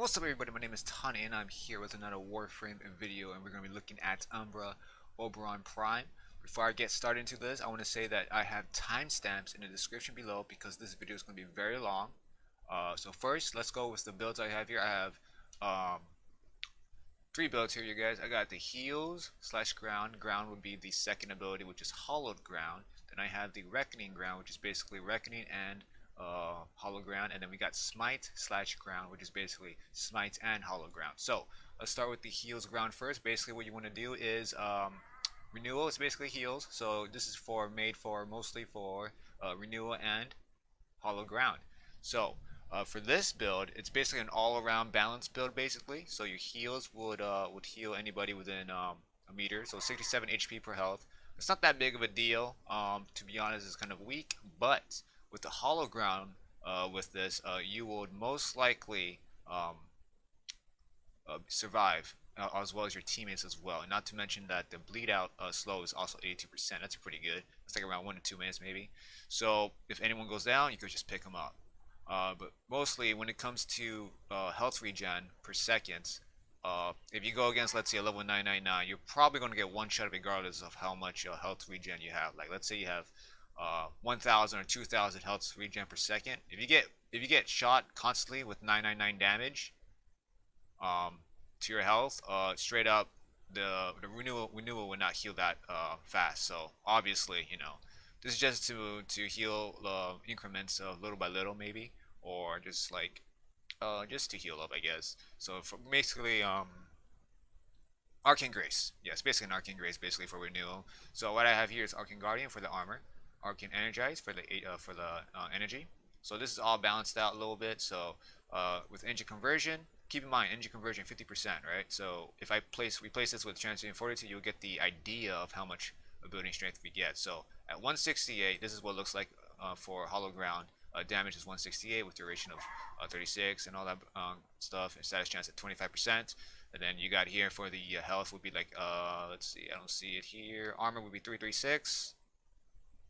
What's up everybody, my name is Tonny and I'm here with another Warframe video, and we're going to be looking at Umbral Oberon Prime. Before I get started into this, I want to say that I have timestamps in the description below because this video is going to be very long. So first, let's go with the builds I have here. I have three builds here, you guys. I got the heals slash ground. Ground would be the second ability, which is Hallowed Ground. Then I have the Reckoning Ground, which is basically Reckoning and Hallowed Ground, and then we got Smite slash Ground, which is basically Smite and Hallowed Ground. So let's start with the heals ground first. Basically, what you want to do is renewal is basically heals. So this is made for mostly for renewal and Hallowed Ground. So for this build, it's basically an all-around balance build, basically. So your heals would heal anybody within a meter. So 67 HP per health. It's not that big of a deal. To be honest, it's kind of weak, but with the Hallowed Ground, with this, you would most likely survive, as well as your teammates as well. And not to mention that the bleed out slow is also 82%. That's pretty good. It's like around 1 to 2 minutes maybe. So if anyone goes down, you could just pick them up. But mostly when it comes to health regen per second, if you go against, let's say, a level 999, you're probably going to get one shot regardless of how much health regen you have. Like, let's say you have 1,000 or 2,000 health regen per second. If you get shot constantly with 999 damage to your health, straight up the renewal will not heal that fast. So obviously, this is just to heal increments little by little maybe, or just like just to heal up, I guess. So for basically Arcane Grace. Yes, basically an Arcane Grace basically for renewal. So what I have here is Arcane Guardian for the armor, Arcane Energize for the energy. So this is all balanced out a little bit. So with engine conversion, keep in mind engine conversion 50%, right? So if we place this with Transient Fortitude, you'll get the idea of how much ability strength we get. So at 168, this is what it looks like for Hallowed Ground. Damage is 168 with duration of 36 and all that stuff, and status chance at 25%. And then you got here for the health would be like let's see, I don't see it here. Armor would be 336.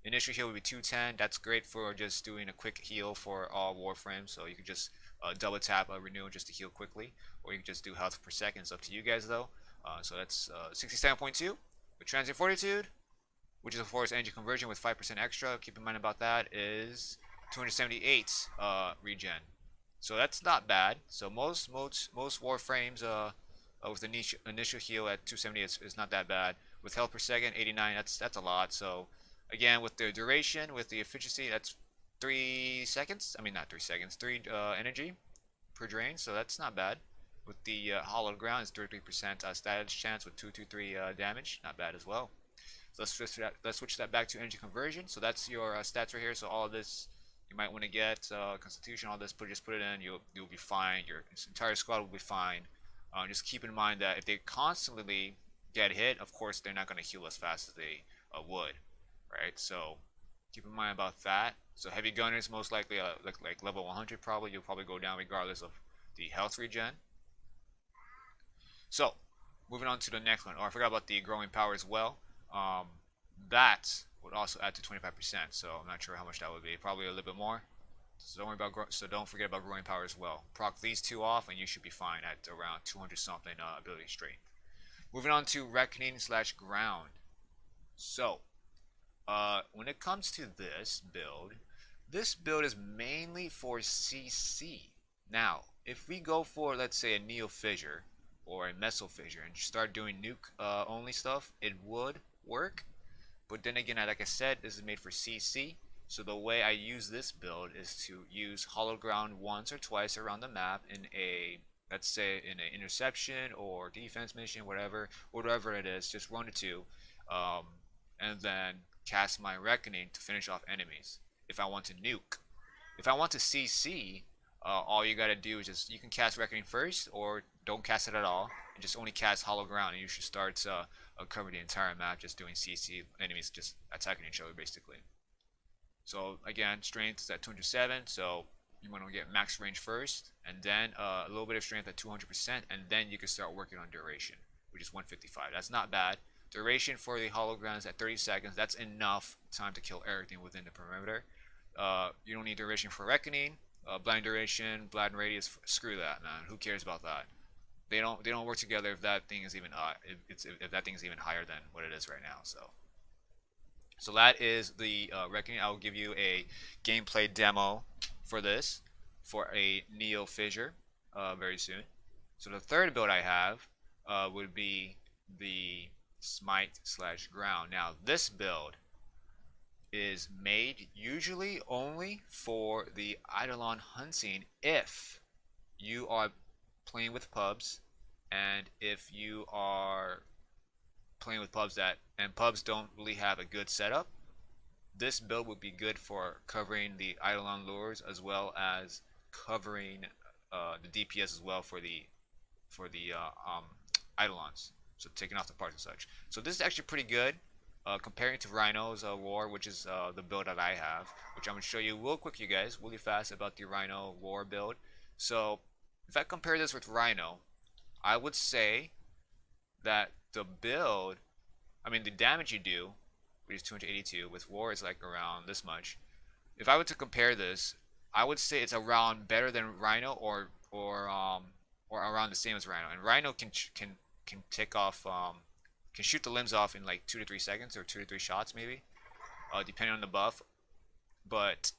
Initial heal would be 210. That's great for just doing a quick heal for all Warframes. So you can just double tap a renewal just to heal quickly, or you can just do health per second. It's up to you guys though. So that's 67.2 with Transient Fortitude, which is of course energy conversion with 5% extra. Keep in mind about that is 278 regen. So that's not bad. So most Warframes with initial heal at 270 is not that bad. With health per second 89, that's a lot. So again, with the duration, with the efficiency, that's 3 seconds. I mean, not 3 seconds, 3 energy per drain. So that's not bad. With the Hallowed Ground, it's 33% status chance with 223 damage. Not bad as well. So let's switch that back to energy conversion. So that's your stats right here. So all this you might want to get Constitution, all this, just put it in. You'll be fine. Your entire squad will be fine. Just keep in mind that if they constantly get hit, of course they're not going to heal as fast as they would, right? So keep in mind about that. So heavy gunners most likely like level 100 probably you'll probably go down regardless of the health regen. So moving on to the next one. Oh, I forgot about the growing power as well. That would also add to 25%. So I'm not sure how much that would be. Probably a little bit more. So don't forget about growing power as well. Proc these two off, and you should be fine at around 200 something ability strength. Moving on to Reckoning slash Ground. So when it comes to this build is mainly for CC. Now, if we go for, let's say, a Neo Fissure or a Meso Fissure and start doing nuke only stuff, it would work. But then again, like I said, this is made for CC. So the way I use this build is to use Hallowed Ground once or twice around the map in a, let's say, in an interception or defense mission, whatever it is, just 1 to 2, and then cast my Reckoning to finish off enemies. If I want to nuke, if I want to CC, all you gotta do is just, you can cast Reckoning first, or don't cast it at all, and just only cast Hallowed Ground, and you should start covering the entire map just doing CC, enemies just attacking each other basically. So again, strength is at 207, so you want to get max range first, and then a little bit of strength at 200%, and then you can start working on duration, which is 155. That's not bad. Duration for the Hallowed Ground is at 30 seconds. That's enough time to kill everything within the perimeter. You don't need duration for Reckoning. blind duration, blind radius. Screw that, man. Who cares about that? They don't work together if that thing is even if that thing is even higher than what it is right now. So that is the reckoning. I will give you a gameplay demo for this for a Neo Fissure very soon. So the third build I have would be the Smite / Ground. Now this build is made usually only for the Eidolon Hunting if you are playing with pubs, and if you are playing with pubs and pubs don't really have a good setup, this build would be good for covering the Eidolon lures as well as covering the DPS as well for the Eidolons. So taking off the parts and such. So this is actually pretty good comparing to Rhino's War, which is the build that I have, which I'm going to show you real quick, you guys, really fast about the Rhino War build. So if I compare this with Rhino, I would say that the build, I mean the damage you do, which is 282, with War is like around this much. If I were to compare this, I would say it's around better than Rhino or around the same as Rhino. And Rhino can take off can shoot the limbs off in like 2 to 3 seconds or 2 to 3 shots maybe, depending on the buff. But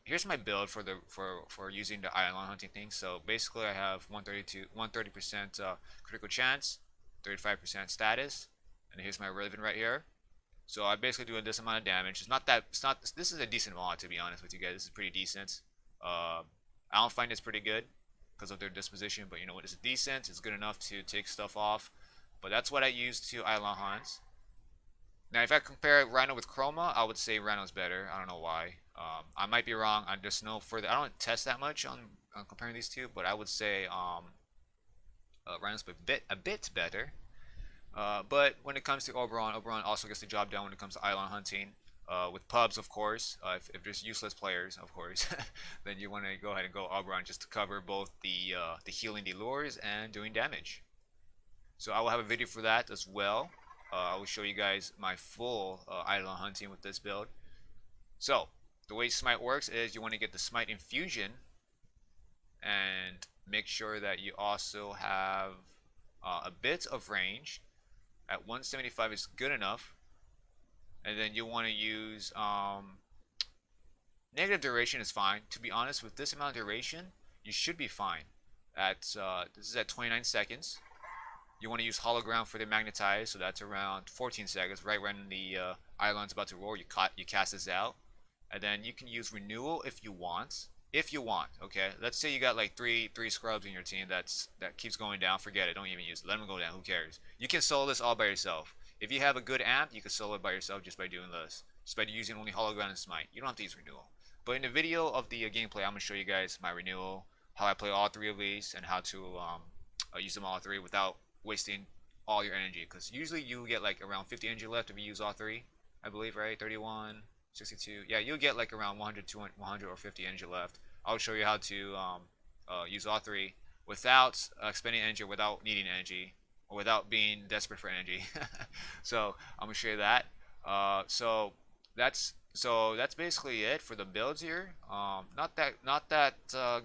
here's my build for using the Eidolon Hunting thing. So basically I have 130% critical chance, 35% status, and here's my Riven right here. So I'm basically doing this amount of damage. This is a decent mod, to be honest with you guys. This is pretty decent. I don't find it's pretty good because of their disposition, but you know what, it's decent. It's good enough to take stuff off. But that's what I use to Eidolon Hunt. Now, if I compare Rhino with Chroma, I would say Rhino's better. I don't know why. I might be wrong. I just know further. I don't test that much on comparing these two, but I would say Rhino's a bit better. But when it comes to Oberon, Oberon also gets the job done when it comes to Eidolon Hunting. With pubs, of course, if there's useless players, of course, then you want to go ahead and go Oberon just to cover both the healing the lures and doing damage. So I will have a video for that as well. I will show you guys my full Eidolon Hunting with this build. So the way Smite works is you want to get the Smite Infusion and make sure that you also have a bit of range. At 175 is good enough. And then you want to use negative duration is fine. To be honest, with this amount of duration, you should be fine. This is at 29 seconds. You want to use Hallowed Ground for the magnetize, so that's around 14 seconds. Right when the Eidolon's about to roar, you cast this out, and then you can use Renewal if you want. Okay. Let's say you got like three scrubs in your team that keeps going down. Forget it. Don't even use it. Let them go down. Who cares? You can solo this all by yourself. If you have a good amp, you can solo it by yourself just by doing this. Just by using only Hallowed Ground and Smite. You don't have to use Renewal. But in the video of the gameplay, I'm gonna show you guys my Renewal, how I play all three of these, and how to use them all three without wasting all your energy. Because usually you get like around 50 energy left if you use all three. I believe, right? 31, 62. Yeah, you'll get like around 100, 200, 100 or 50 energy left. I'll show you how to use all three without expending energy, or without needing energy, or without being desperate for energy. So I'm gonna show you that. So that's basically it for the builds here. Not that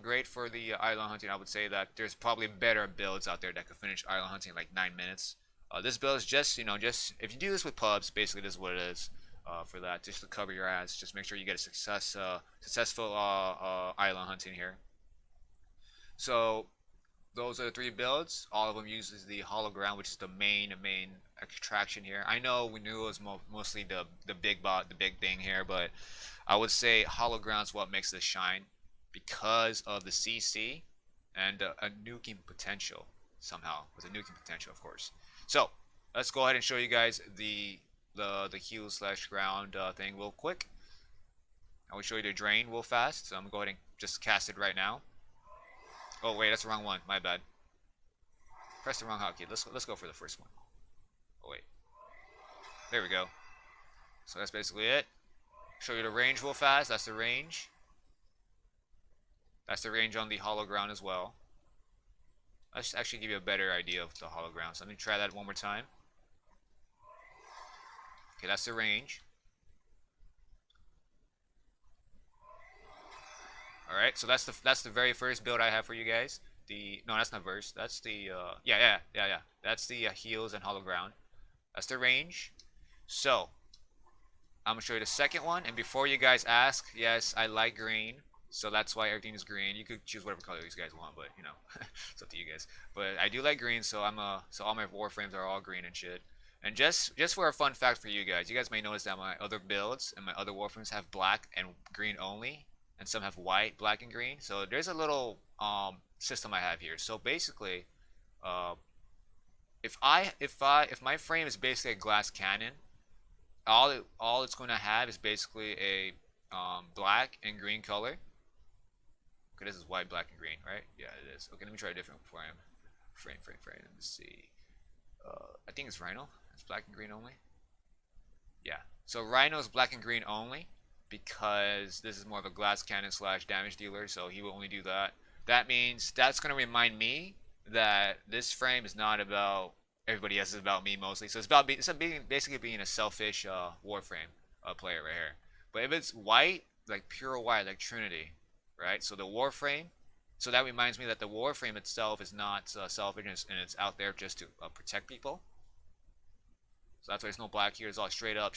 great for the Eidolon Hunting. I would say that there's probably better builds out there that could finish Eidolon Hunting in like 9 minutes. This build is just if you do this with pubs, basically this is what it is. For that, just to cover your ass, just make sure you get a successful Eidolon Hunting here. So those are the 3 builds. All of them uses the Hallowed Ground, which is the main attraction here. I know Renewal is mostly the big thing here, but I would say Hallowed Ground is what makes this shine because of the CC and a nuking potential somehow, with a nuking potential, of course. So let's go ahead and show you guys the heal / ground thing real quick. I will show you the drain real fast, so I'm gonna go ahead and just cast it right now. Oh wait, that's the wrong one. My bad. Press the wrong hotkey. Let's go for the first one. Oh wait. There we go. So that's basically it. Show you the range real fast. That's the range. That's the range on the Hallowed Ground as well. Let's actually give you a better idea of the Hallowed Ground. So let me try that one more time. Okay, that's the range. Alright. right? So that's the very first build I have for you guys. The no, that's not verse. That's the yeah. That's the heals and hollow ground. That's the range. So I'm gonna show you the second one. And before you guys ask, yes, I like green, so that's why everything is green. You could choose whatever color you guys want, but you know, it's up to you guys. But I do like green, so so all my warframes are all green and shit. And just for a fun fact for you guys may notice that my other builds and my other warframes have black and green only, and some have white, black, and green. So there's a little system I have here. So basically, uh, if my frame is basically a glass cannon, all it's going to have is basically a black and green color. Okay, this is white, black, and green, right? Yeah, it is. Okay, let me try a different frame. Frame. Let me see. I think it's Rhino. It's black and green only. Yeah. So Rhino is black and green only because this is more of a glass cannon slash damage dealer, so he will only do that. That means that's going to remind me that this frame is not about everybody else, is about me mostly. So it's basically being a selfish Warframe player right here. But if it's white, like pure white, like Trinity, right? So the Warframe, so that reminds me that the Warframe itself is not selfish, and it's out there just to protect people. So that's why there's no black here. It's all straight up,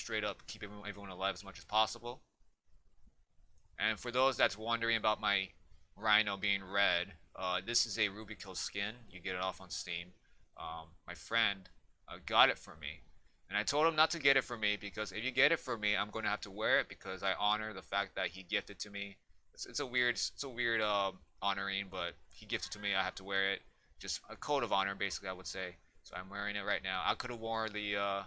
keep everyone alive as much as possible. And for those that's wondering about my Rhino being red, this is a Ruby Kill skin. You get it off on Steam. My friend got it for me, and I told him not to get it for me because if you get it for me, I'm going to have to wear it because I honor the fact that he gifted to me. It's a weird honoring, but he gifted to me. I have to wear it. Just a code of honor, basically, I would say. So I'm wearing it right now. I could have worn the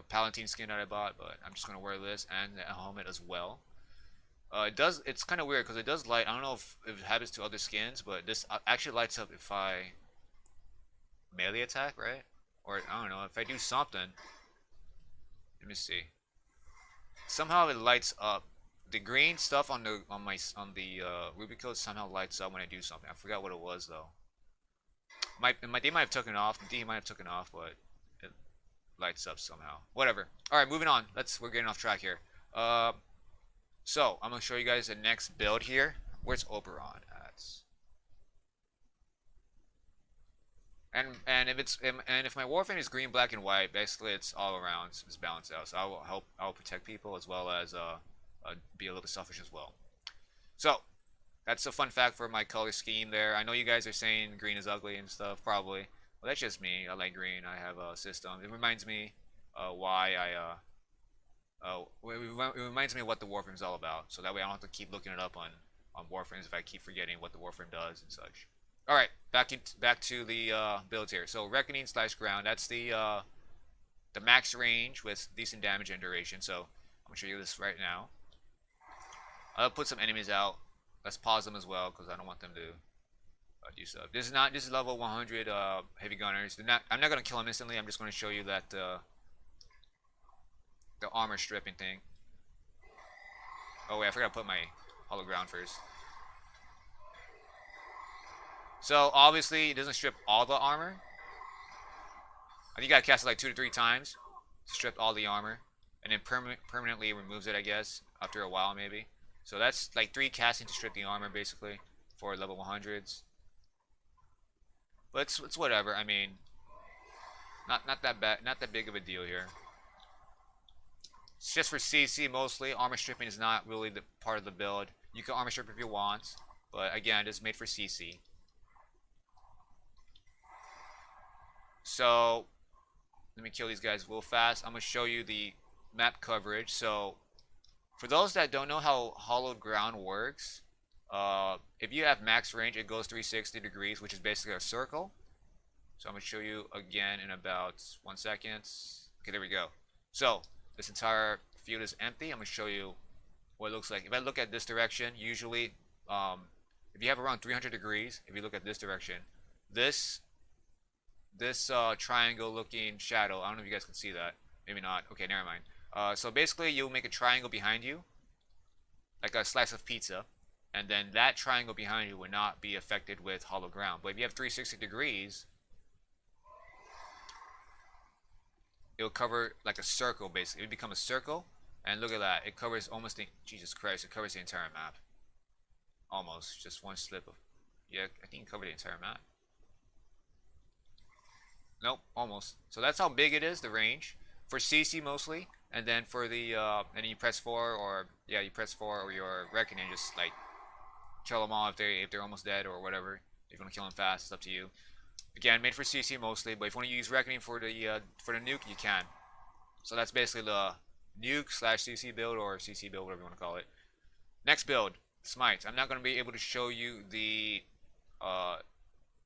Palatine skin that I bought, but I'm just gonna wear this and the helmet as well. It's kind of weird because it does light. I don't know if it happens to other skins, but this actually lights up if I melee attack, right? Or I don't know if I do something. Let me see. Somehow it lights up. The green stuff on the Ruby code somehow lights up when I do something. I forgot what it was though. My D might have taken off. The D might have taken off, but it lights up somehow. Whatever. All right, moving on. We're getting off track here. So I'm gonna show you guys the next build here. Where's Oberon at? And if my Warframe is green, black, and white, basically it's all around. It's balanced out. So I will protect people as well as be a little bit selfish as well. So that's a fun fact for my color scheme there. I know you guys are saying green is ugly and stuff, probably. Well, that's just me. I like green. I have a system. It reminds me why it reminds me what the Warframe is all about. So that way I don't have to keep looking it up on Warframes if I keep forgetting what the Warframe does and such. All right, back to the builds here. So Reckoning / Ground. That's the max range with decent damage and duration. So I'm gonna show you this right now. I'll put some enemies out. Let's pause them as well because I don't want them to do stuff. This is level 100 heavy gunners. I'm not gonna kill them instantly. I'm just gonna show you that the armor stripping thing. Oh wait, I forgot to put my hollow ground first. So obviously it doesn't strip all the armor. I think you gotta cast it like 2 to 3 times to strip all the armor, and then permanently removes it, I guess, after a while maybe. So that's like 3 casting to strip the armor basically for level 100s. But it's whatever. I mean, not that bad, not that big of a deal here. It's just for CC mostly. Armor stripping is not really the part of the build. You can armor strip if you want, but again, it's made for CC. So let me kill these guys real fast. I'm gonna show you the map coverage. So for those that don't know how Hallowed Ground works, if you have max range, it goes 360 degrees, which is basically a circle. So I'm gonna show you again in about 1 second. Okay, there we go. So this entire field is empty. I'm gonna show you what it looks like. If I look at this direction, usually, if you have around 300 degrees, if you look at this direction, this triangle looking shadow, I don't know if you guys can see that. Maybe not. Okay, never mind. So basically, you'll make a triangle behind you, like a slice of pizza, and then that triangle behind you will not be affected with Hallowed Ground. But if you have 360 degrees, it'll cover like a circle basically. It'll become a circle, And look at that, it covers almost the, Jesus Christ, it covers the entire map. Almost, just one slip of, yeah, I think it covered the entire map. Nope, almost. So that's how big it is, the range. For CC mostly, and then for the, and you press 4, or, yeah, you press 4 or your Reckoning, just, like, kill them all if they're almost dead or whatever. If you want to kill them fast, it's up to you. Again, made for CC mostly, but if you want to use Reckoning for the nuke, you can. So that's basically the nuke slash CC build, or CC build, whatever you want to call it. Next build, Smite. I'm not going to be able to show you the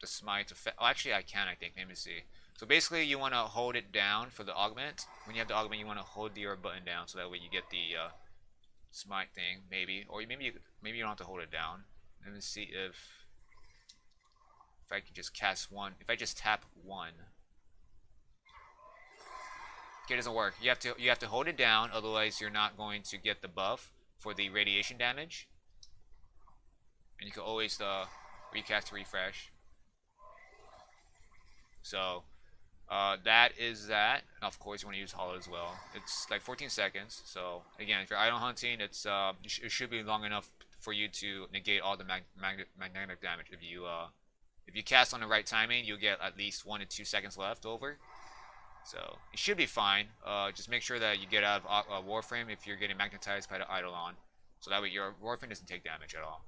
Smite effect. Oh, actually, I can, I think. Let me see. So basically, you want to hold it down for the augment. When you have the augment, you want to hold your button down, so that way you get the Smite thing, maybe. Or maybe you don't have to hold it down. Let me see if I can just cast one. If I just tap one. Okay, it doesn't work. You have to hold it down, otherwise you're not going to get the buff for the radiation damage. And you can always recast to refresh. So that is that. And of course, you want to use Hollow as well. It's like 14 seconds. So again, if you're Eidolon Hunting, it should be long enough for you to negate all the magnetic damage. If you cast on the right timing, you'll get at least 1 to 2 seconds left over. So it should be fine. Just make sure that you get out of Warframe if you're getting magnetized by the Eidolon, so that way your Warframe doesn't take damage at all.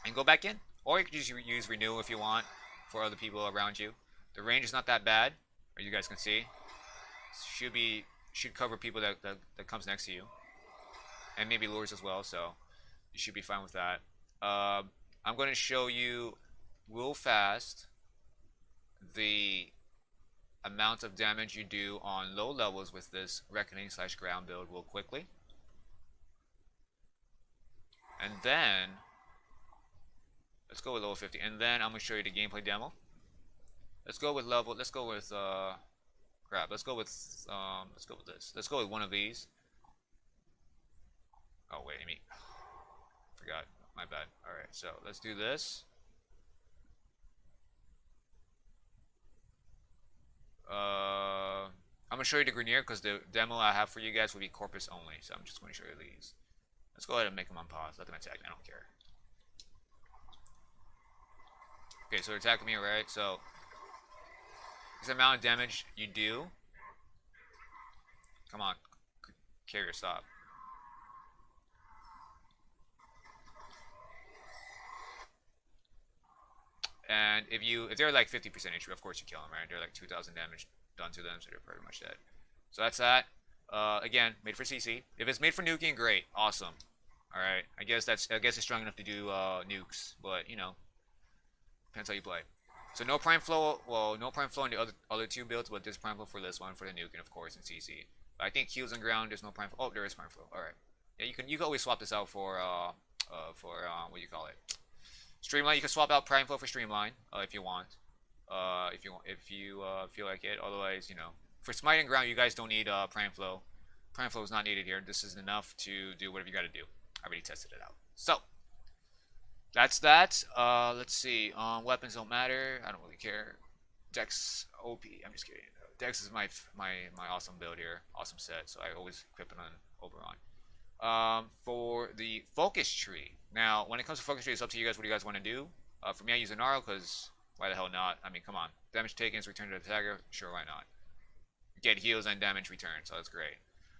And go back in, or you can just use Renew if you want for other people around you. The range is not that bad, as you guys can see. Should cover people that comes next to you, and maybe lures as well. So you should be fine with that. I'm going to show you real fast the amount of damage you do on low levels with this Reckoning / ground build real quickly. And then let's go with level 50, and then I'm going to show you the gameplay demo. Let's go with crap, let's go with this. Let's go with one of these. Oh wait, forgot, my bad. Alright, so let's do this. I'm going to show you the Grenier because the demo I have for you guys will be Corpus only. So I'm just going to show you these. Let's go ahead and make them on pause. Let them attack me. I don't care. Okay, so they're attacking me, right? So this amount of damage you do. Come on. Carrier, stop. And if they're like 50% HP, of course you kill them, right? They're like 2,000 damage done to them, so they're pretty much dead. So that's that. Again, made for CC. If it's made for nuking, great, awesome. All right, I guess it's strong enough to do nukes, but you know, depends how you play. So no prime flow. Well, no prime flow in the other two builds, but there's prime flow for this one, for the nuke, and of course in CC. But I think heals and ground, there's no prime flow. Oh, there is prime flow. All right. Yeah, you can always swap this out for what do you call it? Streamline. You can swap out prime flow for streamline if you want. If you feel like it. Otherwise, you know, for smite and ground, you guys don't need prime flow. Prime flow is not needed here. This is enough to do whatever you got to do. I already tested it out. So that's that. Let's see. Weapons don't matter. I don't really care. Dex OP. I'm just kidding. Dex is my awesome build here. Awesome set. So I always equip it on Oberon. For the focus tree. Now, when it comes to focus tree, it's up to you guys what you guys want to do. For me, I use an Gnarl because why the hell not? I mean, come on. Damage taken is returned to the attacker. Sure, why not? Get heals and damage returned, so that's great.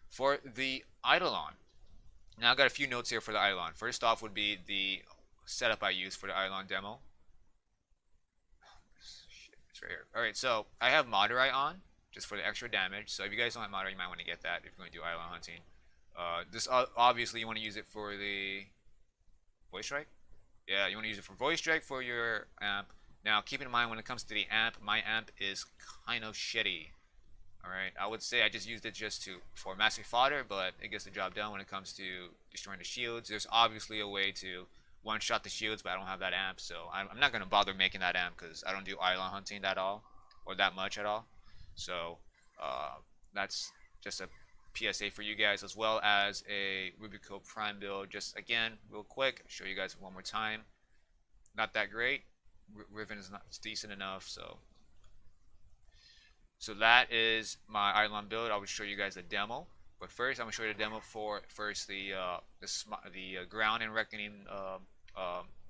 For the Eidolon. Now, I've got a few notes here for the Eidolon. First off would be the setup I use for the Eidolon demo. Shit, it's right here. Alright, so I have Moderate on, just for the extra damage. So if you guys don't have Moderate, you might want to get that if you're going to do Eidolon Hunting. This obviously you want to use it for the Voice Strike. Yeah, you want to use it for Voice Strike for your amp. Now, keep in mind when it comes to the amp, my amp is kind of shitty. Alright, I would say I just used it for massive fodder, but it gets the job done when it comes to destroying the shields. There's obviously a way to one-shot the shields, but I don't have that amp, so I'm not going to bother making that amp because I don't do Eidolon Hunting at all, or that much at all. So, that's just a PSA for you guys, as well as a Rubico Prime build. Just again, real quick, show you guys one more time. Not that great. Riven is not decent enough, so that is my Eidolon build. I will show you guys a demo. But first, I'm gonna show you the demo for first the ground and reckoning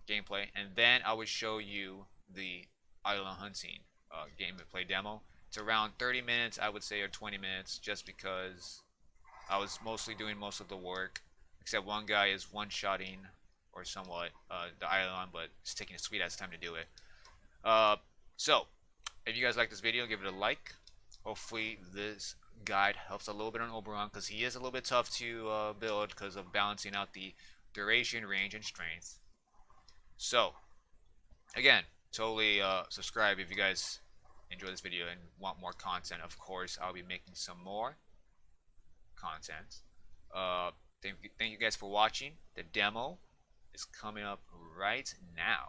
gameplay, and then I would show you the Eidolon Hunting gameplay demo. It's around 30 minutes, I would say, or 20 minutes, just because I was mostly doing most of the work, except one guy is one-shotting or somewhat the Eidolon, but it's taking a sweet ass time to do it. So, if you guys like this video, give it a like. Hopefully this guide helps a little bit on Oberon, because he is a little bit tough to build because of balancing out the duration, range, and strength. So, again, totally subscribe if you guys enjoy this video and want more content. Of course, I'll be making some more content. Thank you guys for watching. The demo is coming up right now.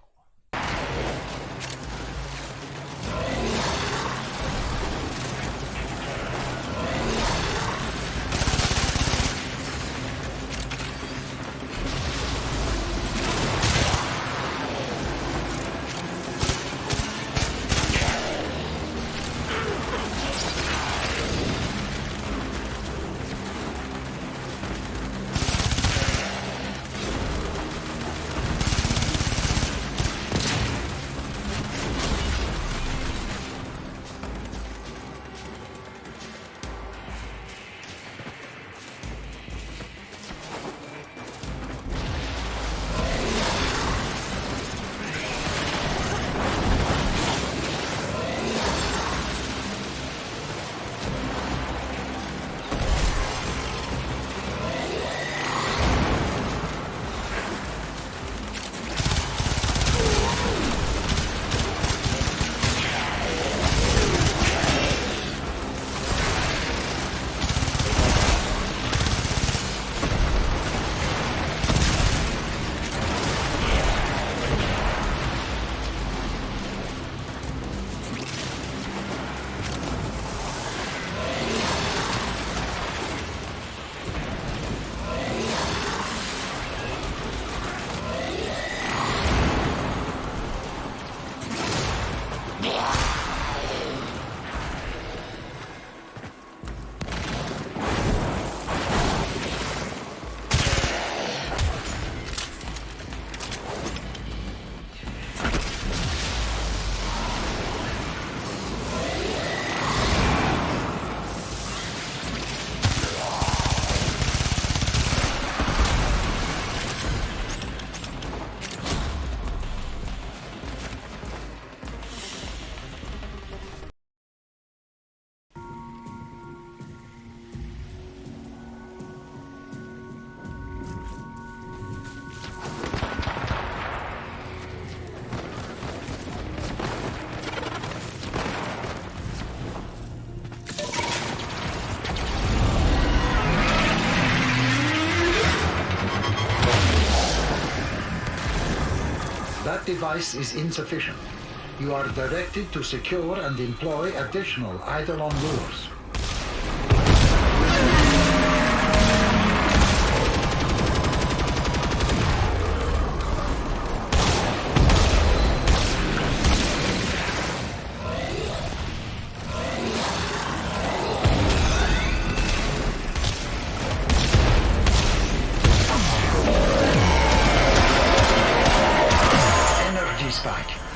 That device is insufficient. You are directed to secure and employ additional Eidolon lures.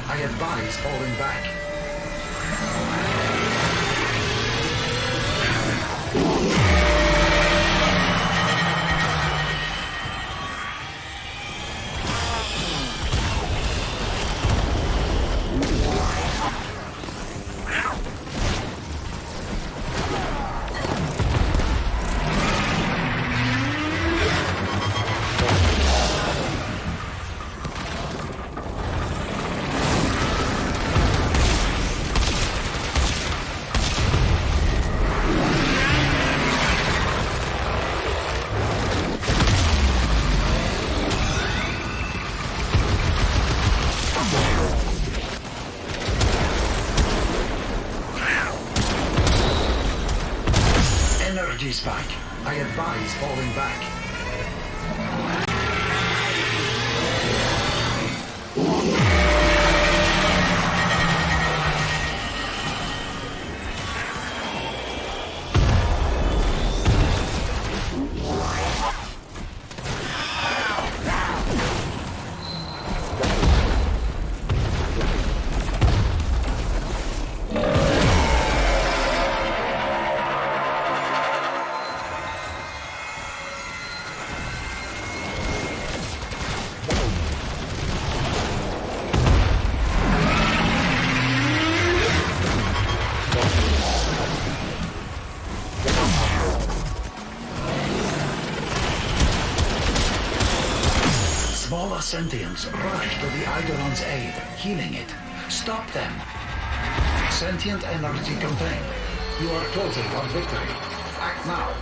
I advise falling back. Energy spike. I advise falling back. More sentients rush to the Eidolon's aid, healing it. Stop them. Sentient energy contained. You are closing on victory. Act now.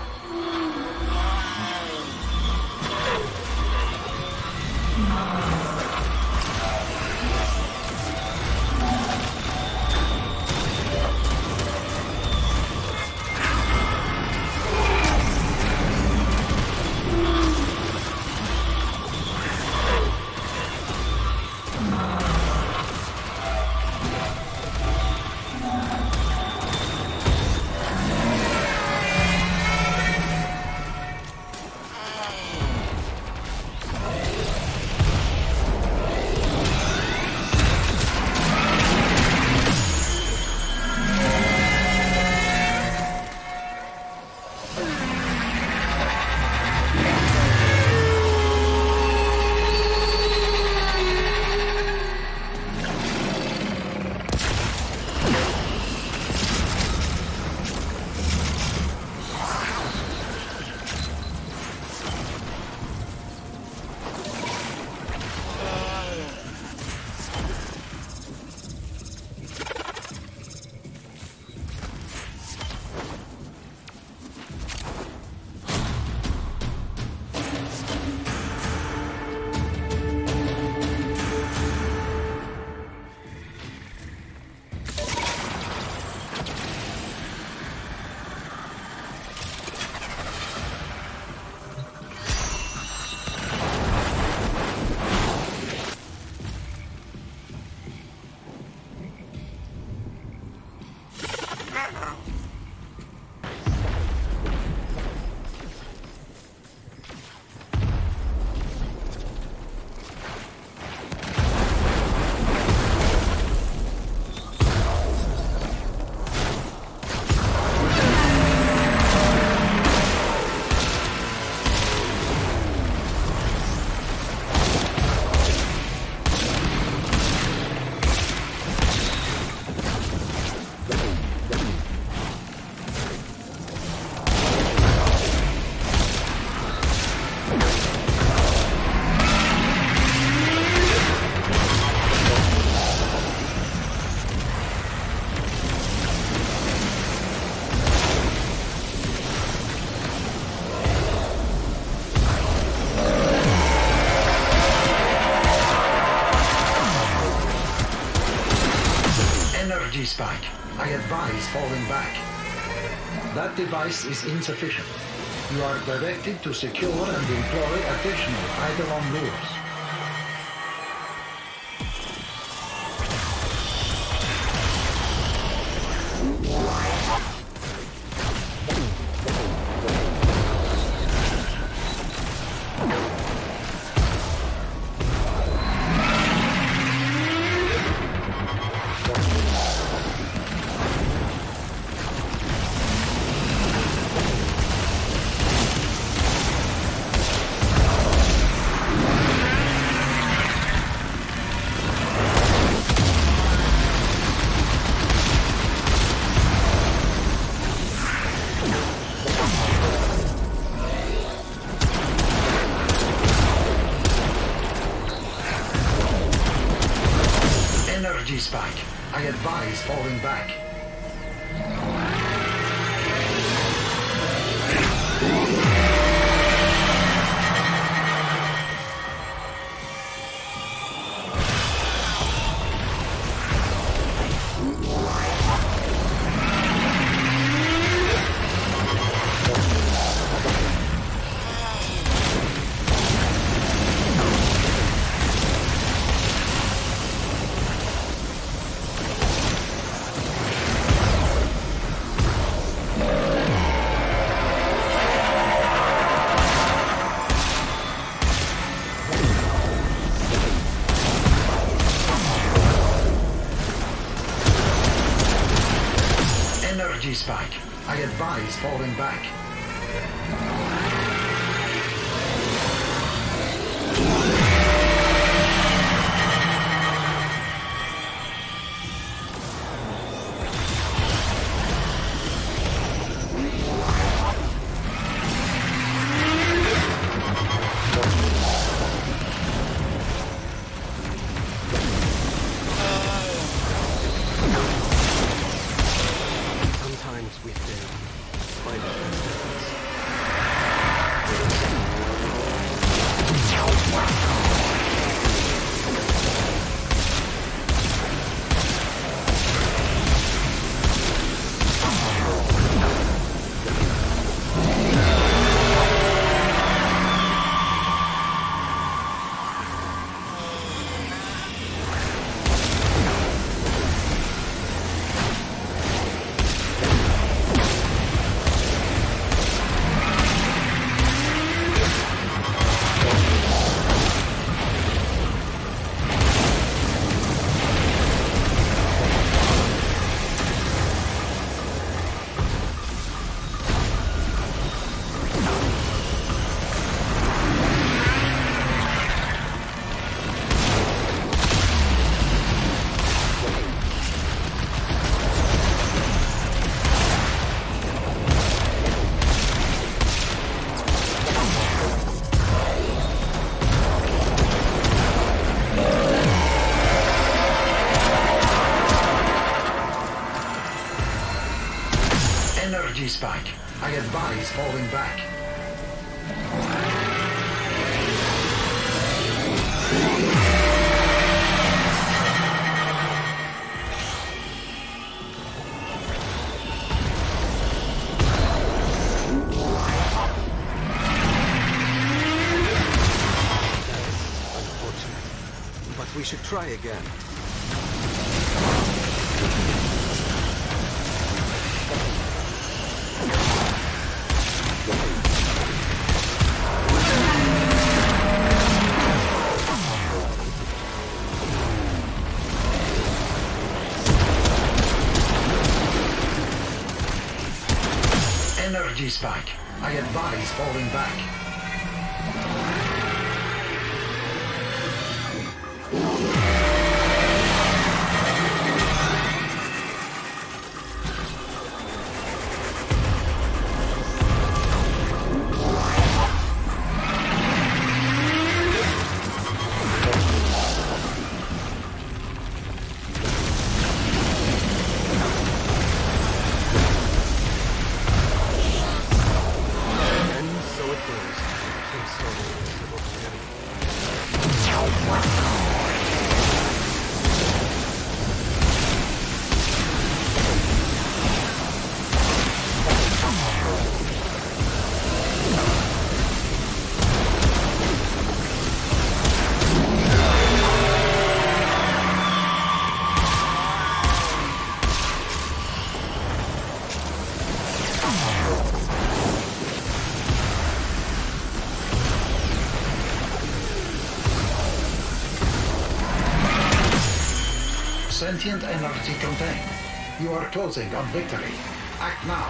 Spike. I advise falling back. That device is insufficient. You are directed to secure and employ additional Eidolon lures. Spike. I advise falling back. Spike. I advise falling back. falling back. Unfortunate. But we should try again. Energy spike. I advise falling back. Sentient energy contained. You are closing on victory. Act now.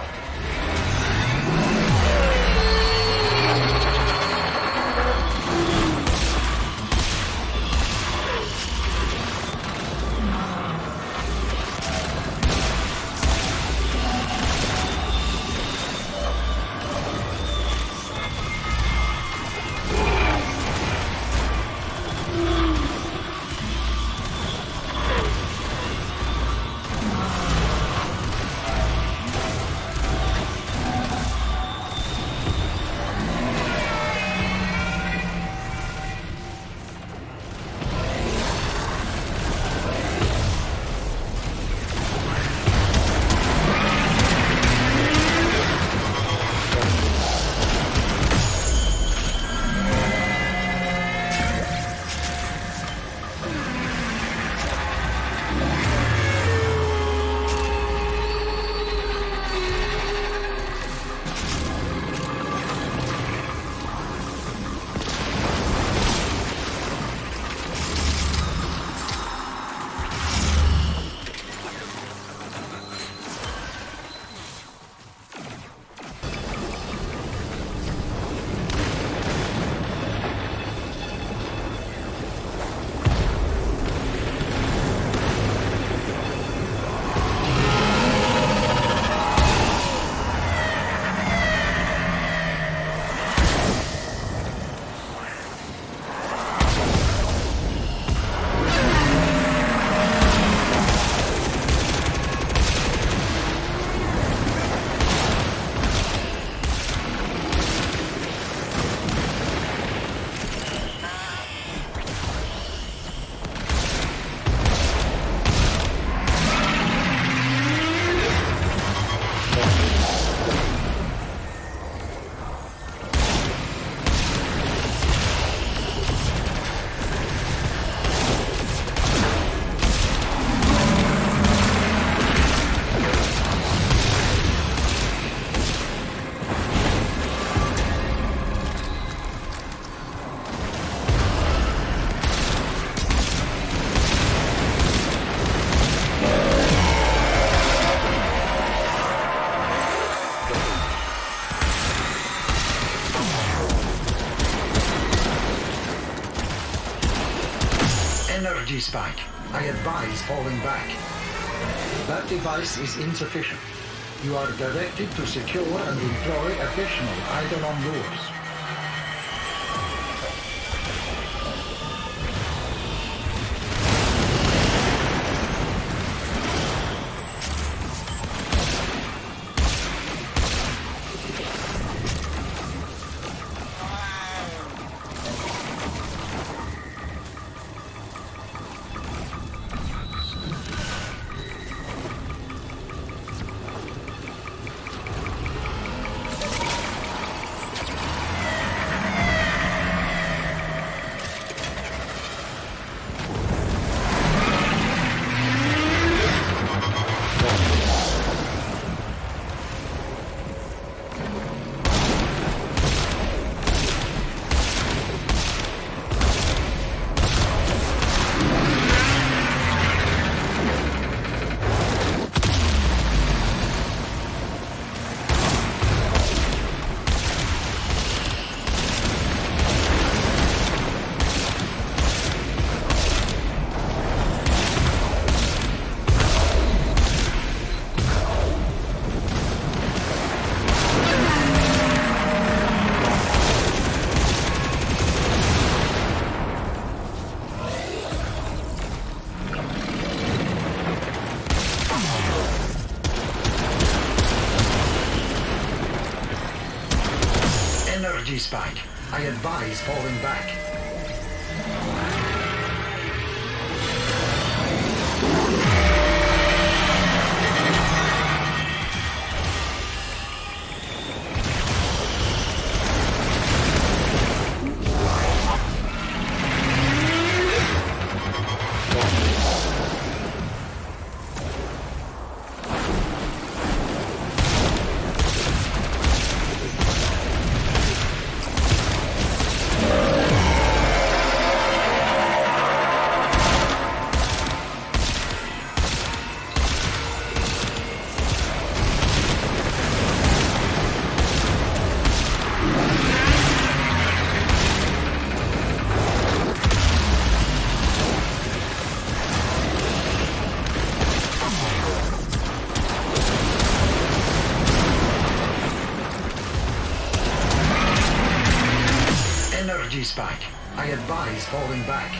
Energy spike. I advise falling back. That device is insufficient. You are directed to secure and employ additional Eidolon lures. spike. I advise falling back. Energy spike. I advise falling back.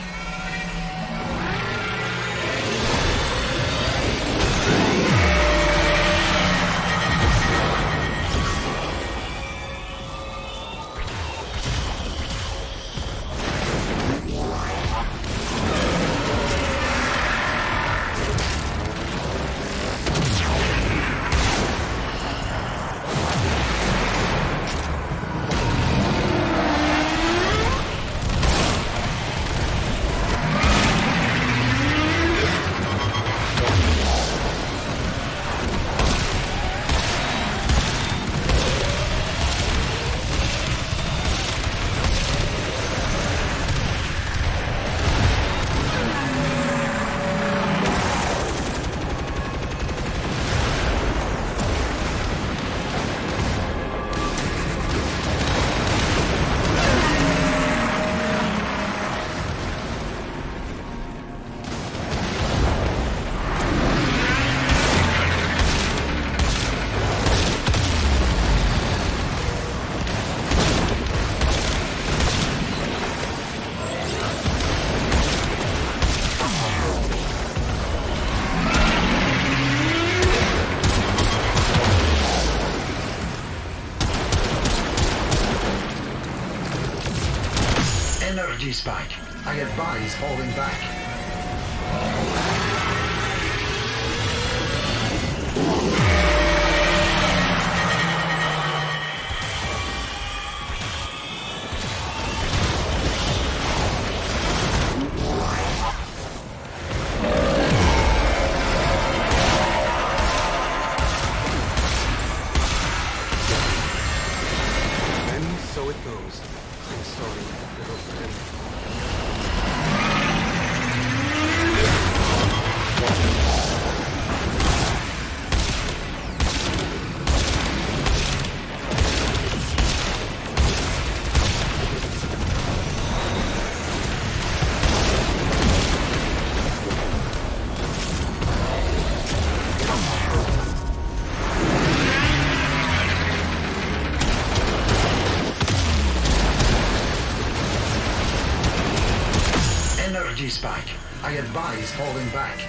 Energy spike. I advise falling back. And so it goes. I'm sorry, little friend. Energy spike. I advise falling back.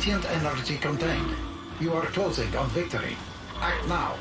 sentient energy contained. You are closing on victory. Act now.